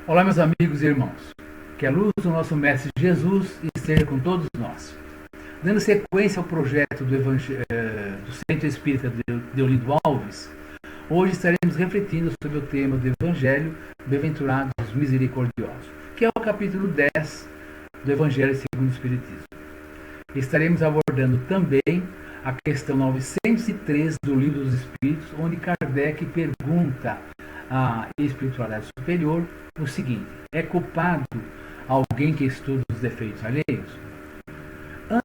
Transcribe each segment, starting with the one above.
Olá, meus amigos e irmãos. Que a luz do nosso Mestre Jesus esteja com todos nós. Dando sequência ao projeto do Centro Espírita Deolindo Alves, hoje estaremos refletindo sobre o tema do Evangelho Bem-aventurados Misericordiosos, que é o capítulo 10 do Evangelho segundo o Espiritismo. Estaremos abordando também a questão 903 do Livro dos Espíritos, onde Kardec pergunta à espiritualidade superior o seguinte: é culpado alguém que estuda os defeitos alheios?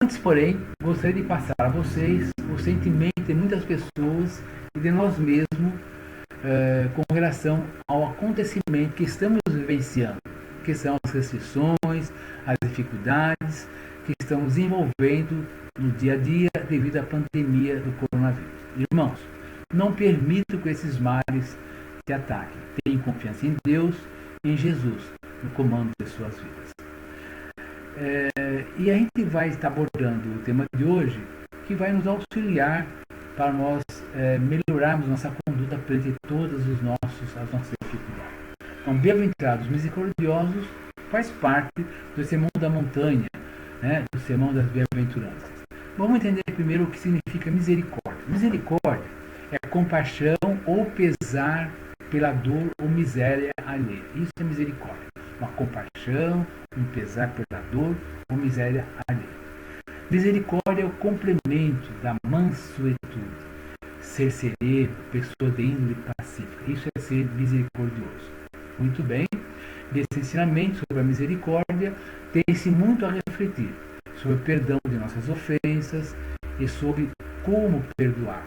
Antes, porém, gostaria de passar a vocês o sentimento de muitas pessoas e de nós mesmos com relação ao acontecimento que estamos vivenciando, que são as restrições, as dificuldades que estamos envolvendo no dia a dia devido à pandemia do coronavírus. Irmãos, não permitam que esses males te ataquem. Tenham confiança em Deus e em Jesus no comando de suas vidas. E a gente vai estar abordando o tema de hoje, que vai nos auxiliar para nós melhorarmos nossa conduta perante todas as nossas dificuldades. Então, bem-aventurados misericordiosos faz parte do Sermão da Montanha, do Sermão das Bem-aventuranças. Vamos entender primeiro o que significa misericórdia. Misericórdia é compaixão ou pesar pela dor ou miséria alheia. Isso é misericórdia. Uma compaixão, um pesar pela dor ou miséria alheia. Misericórdia é o complemento da mansuetude. Ser sereno, pessoa de índole pacífica. Isso é ser misericordioso. Muito bem. Desse ensinamento sobre a misericórdia, tem-se muito a refletir sobre o perdão de nossas ofensas e sobre como perdoar.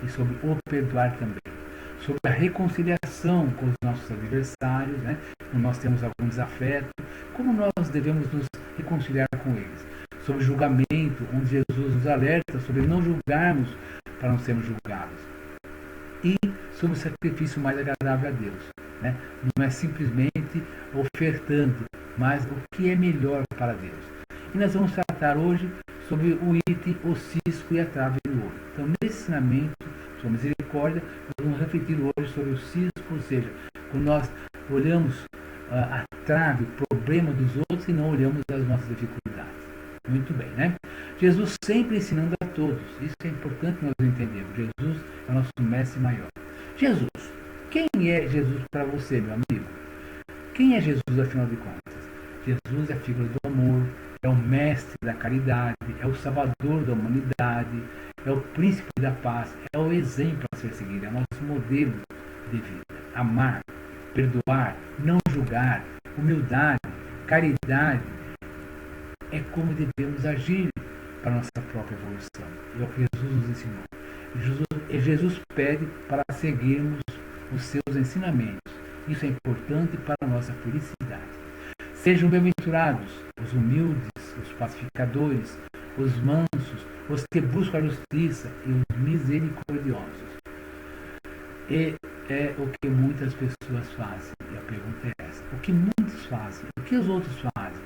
E sobre o perdoar também. Sobre a reconciliação com os nossos adversários, quando nós temos algum desafeto, como nós devemos nos reconciliar com eles. Sobre o julgamento, onde Jesus nos alerta sobre não julgarmos para não sermos julgados. E sobre o sacrifício mais agradável a Deus. Não é simplesmente ofertando, mas o que é melhor para Deus. E nós vamos tratar hoje sobre o item, o cisco e a trave do olho. Então, nesse ensinamento sobre misericórdia, nós vamos refletir hoje sobre o cisco, ou seja, quando nós olhamos a trave, o problema dos outros e não olhamos as nossas dificuldades. Muito bem, Jesus sempre ensinando a todos. Isso é importante nós entendermos. Jesus é o nosso mestre maior. Jesus. Quem é Jesus para você, meu amigo? Quem é Jesus, afinal de contas? Jesus é a figura do amor, é o mestre da caridade, é o salvador da humanidade, é o príncipe da paz, é o exemplo a ser seguido, é o nosso modelo de vida. Amar, perdoar, não julgar, humildade, caridade, é como devemos agir para a nossa própria evolução. É o que Jesus nos ensinou. Jesus pede para seguirmos os seus ensinamentos. Isso é importante para a nossa felicidade. Sejam bem-aventurados os humildes, os pacificadores, os mansos, os que buscam a justiça e os misericordiosos. E é o que muitas pessoas fazem. E a pergunta é essa: o que muitos fazem? O que os outros fazem?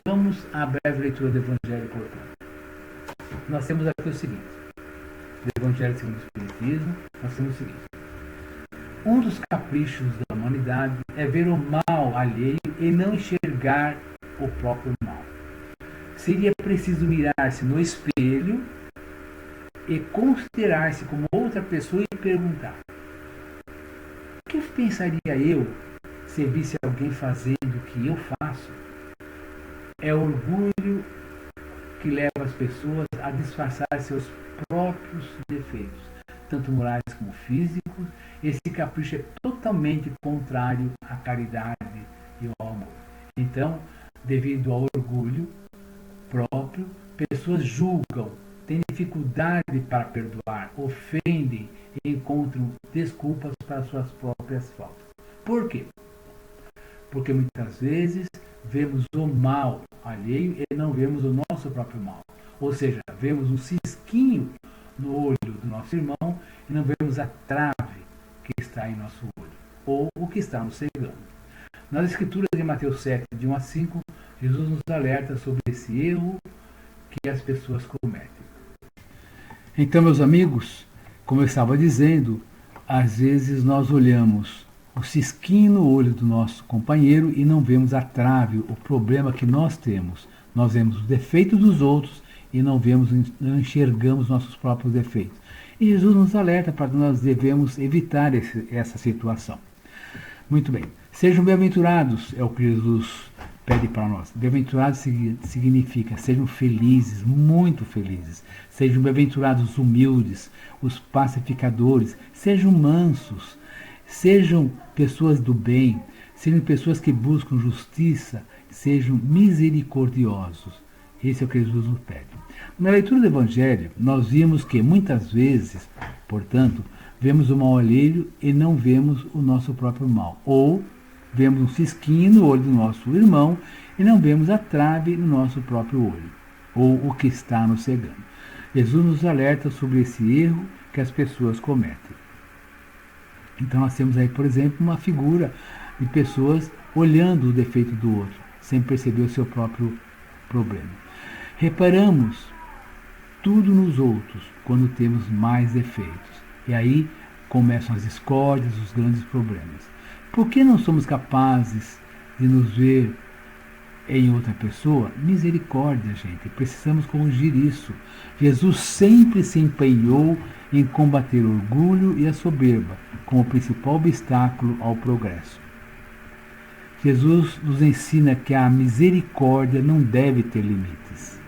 Vamos à breve leitura do Evangelho, portanto. Nós temos aqui o seguinte: do Evangelho segundo o Espiritismo, nós temos o seguinte: um dos caprichos da humanidade é ver o mal alheio e não enxergar o próprio mal. Seria preciso mirar-se no espelho e considerar-se como outra pessoa e perguntar: o que pensaria eu se visse alguém fazendo o que eu faço? É o orgulho que leva as pessoas a disfarçar seus próprios defeitos, tanto morais como físicos. Esse capricho é totalmente contrário à caridade e ao amor. Então, devido ao orgulho próprio, pessoas julgam, têm dificuldade para perdoar, ofendem e encontram desculpas para suas próprias faltas. Por quê? Porque muitas vezes vemos o mal alheio e não vemos o nosso próprio mal. Ou seja, vemos um cisquinho no olho do nosso irmão e não vemos a trave que está em nosso olho, ou o que está nos cegando. Nas Escrituras de Mateus 7, de 1 a 5, Jesus nos alerta sobre esse erro que as pessoas cometem. Então, meus amigos, como eu estava dizendo, às vezes nós olhamos o cisquinho no olho do nosso companheiro e não vemos a trave, o problema que nós temos. Nós vemos os defeitos dos outros e não enxergamos nossos próprios defeitos. E Jesus nos alerta para que nós devemos evitar essa situação. Muito bem. Sejam bem-aventurados, é o que Jesus pede para nós. Bem-aventurados significa sejam felizes, muito felizes. Sejam bem-aventurados os humildes, os pacificadores. Sejam mansos. Sejam pessoas do bem. Sejam pessoas que buscam justiça. Sejam misericordiosos. Esse é o que Jesus nos pede. Na leitura do Evangelho, nós vimos que muitas vezes, portanto, vemos o mal alheio e não vemos o nosso próprio mal. Ou vemos um cisquinho no olho do nosso irmão e não vemos a trave no nosso próprio olho, ou o que está nos cegando. Jesus nos alerta sobre esse erro que as pessoas cometem. Então nós temos aí, por exemplo, uma figura de pessoas olhando o defeito do outro, sem perceber o seu próprio problema. Reparamos tudo nos outros quando temos mais defeitos. E aí começam as discórdias, os grandes problemas. Por que não somos capazes de nos ver em outra pessoa? Misericórdia, gente. Precisamos corrigir isso. Jesus sempre se empenhou em combater o orgulho e a soberba como o principal obstáculo ao progresso. Jesus nos ensina que a misericórdia não deve ter limites.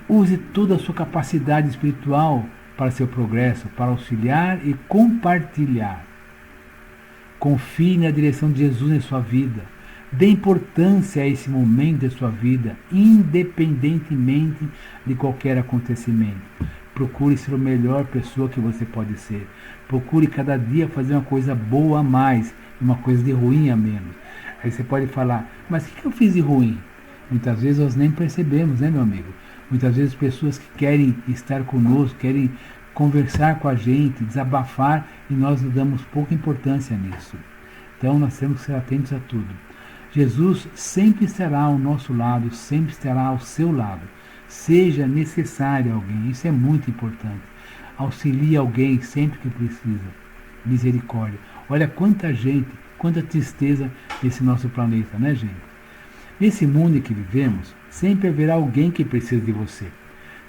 Use toda a sua capacidade espiritual para seu progresso, para auxiliar e compartilhar. Confie na direção de Jesus em sua vida. Dê importância a esse momento de sua vida, independentemente de qualquer acontecimento. Procure ser a melhor pessoa que você pode ser. Procure cada dia fazer uma coisa boa a mais e uma coisa de ruim a menos. Aí você pode falar, mas o que eu fiz de ruim? Muitas vezes nós nem percebemos, né, meu amigo? Muitas vezes pessoas que querem estar conosco, querem conversar com a gente, desabafar, e nós nos damos pouca importância nisso. Então nós temos que ser atentos a tudo. Jesus sempre estará ao nosso lado, sempre estará ao seu lado. Seja necessário alguém, isso é muito importante. Auxilie alguém sempre que precisa. Misericórdia. Olha quanta gente, quanta tristeza nesse nosso planeta, né, gente? Nesse mundo em que vivemos, sempre haverá alguém que precisa de você.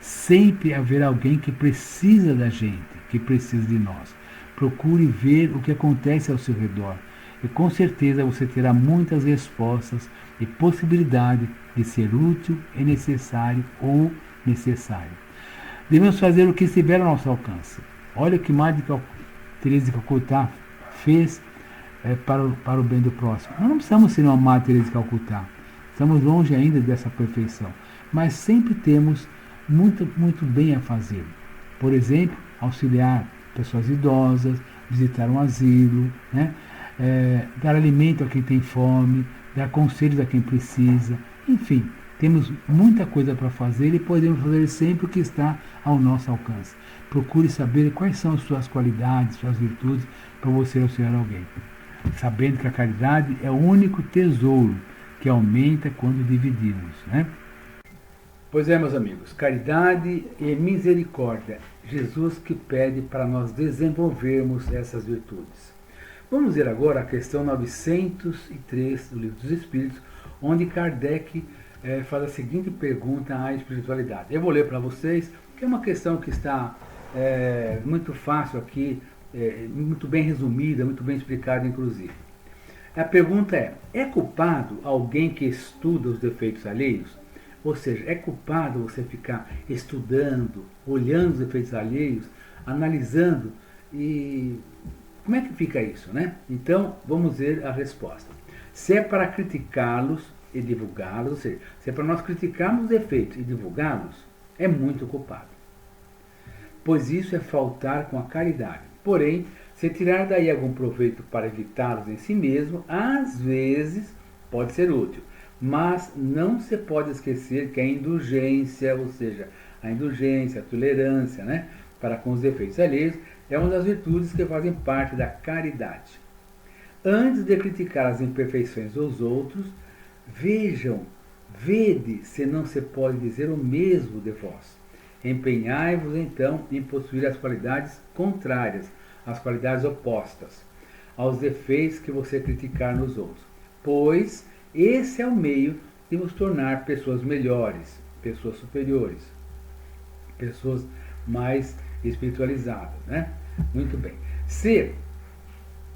Sempre haverá alguém que precisa da gente, que precisa de nós. Procure ver o que acontece ao seu redor. E com certeza você terá muitas respostas e possibilidade de ser útil e necessário ou necessário. Devemos fazer o que estiver ao nosso alcance. Olha o que Madre Teresa de Calcutá fez para o bem do próximo. Nós não precisamos ser uma Madre Teresa de Calcutá. Estamos longe ainda dessa perfeição. Mas sempre temos muito bem a fazer. Por exemplo, auxiliar pessoas idosas, visitar um asilo, né? Dar alimento a quem tem fome, dar conselhos a quem precisa. Enfim, temos muita coisa para fazer e podemos fazer sempre o que está ao nosso alcance. Procure saber quais são as suas qualidades, suas virtudes, para você auxiliar alguém. Sabendo que a caridade é o único tesouro que aumenta quando dividimos, né? Pois é, meus amigos, caridade e misericórdia. Jesus que pede para nós desenvolvermos essas virtudes. Vamos ver agora a questão 903 do Livro dos Espíritos, onde Kardec faz a seguinte pergunta à espiritualidade. Eu vou ler para vocês, que é uma questão que está muito fácil aqui, muito bem resumida, muito bem explicada, inclusive. A pergunta é culpado alguém que estuda os defeitos alheios? Ou seja, é culpado você ficar estudando, olhando os defeitos alheios, analisando, e como é que fica isso, né? Então, vamos ver a resposta. Se é para criticá-los e divulgá-los, ou seja, se é para nós criticarmos os defeitos e divulgá-los, é muito culpado. Pois isso é faltar com a caridade. Porém, se tirar daí algum proveito para evitá-los em si mesmo, às vezes pode ser útil. Mas não se pode esquecer que a indulgência, ou seja, a indulgência, a tolerância, né, para com os defeitos alheios, é uma das virtudes que fazem parte da caridade. Antes de criticar as imperfeições dos outros, vede se não se pode dizer o mesmo de vós. Empenhai-vos então em possuir as qualidades contrárias, as qualidades opostas. aos defeitos que você criticar nos outros, pois esse é o meio de nos tornar pessoas melhores, pessoas superiores, pessoas mais espiritualizadas, né? Muito bem. Se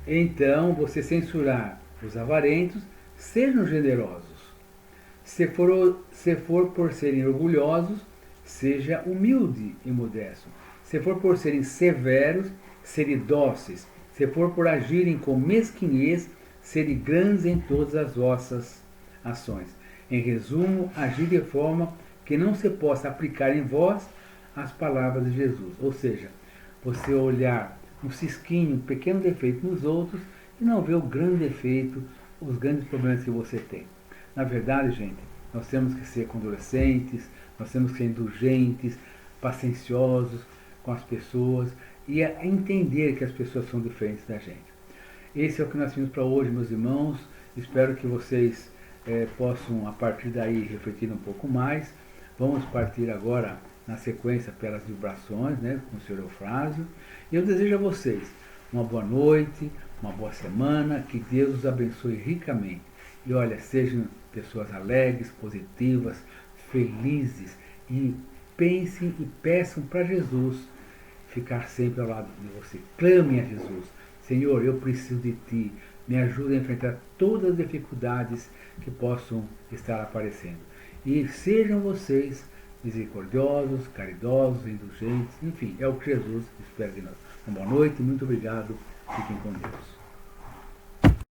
então você censurar os avarentos, sejam generosos. Se for por serem orgulhosos, seja humilde e modesto. Se for por serem severos, sede dóceis. Se for por agirem com mesquinhez, sede grandes em todas as vossas ações. Em resumo, agir de forma que não se possa aplicar em vós as palavras de Jesus. Ou seja, você olhar um cisquinho, um pequeno defeito nos outros e não ver o grande defeito, os grandes problemas que você tem. Na verdade, gente, nós temos que ser condolescentes, nós temos que ser indulgentes, pacienciosos com as pessoas e entender que as pessoas são diferentes da gente. Esse é o que nós temos para hoje, meus irmãos. Espero que vocês possam, a partir daí, refletir um pouco mais. Vamos partir agora, na sequência, pelas vibrações, né, com o Sr. Eufrásio. E eu desejo a vocês uma boa noite, uma boa semana, que Deus os abençoe ricamente. E olha, sejam pessoas alegres, positivas, felizes e pensem e peçam para Jesus ficar sempre ao lado de você. Clamem a Jesus. Senhor, eu preciso de Ti. Me ajuda a enfrentar todas as dificuldades que possam estar aparecendo. E sejam vocês misericordiosos, caridosos, indulgentes, enfim, é o que Jesus espera de nós. Uma boa noite, muito obrigado. Fiquem com Deus.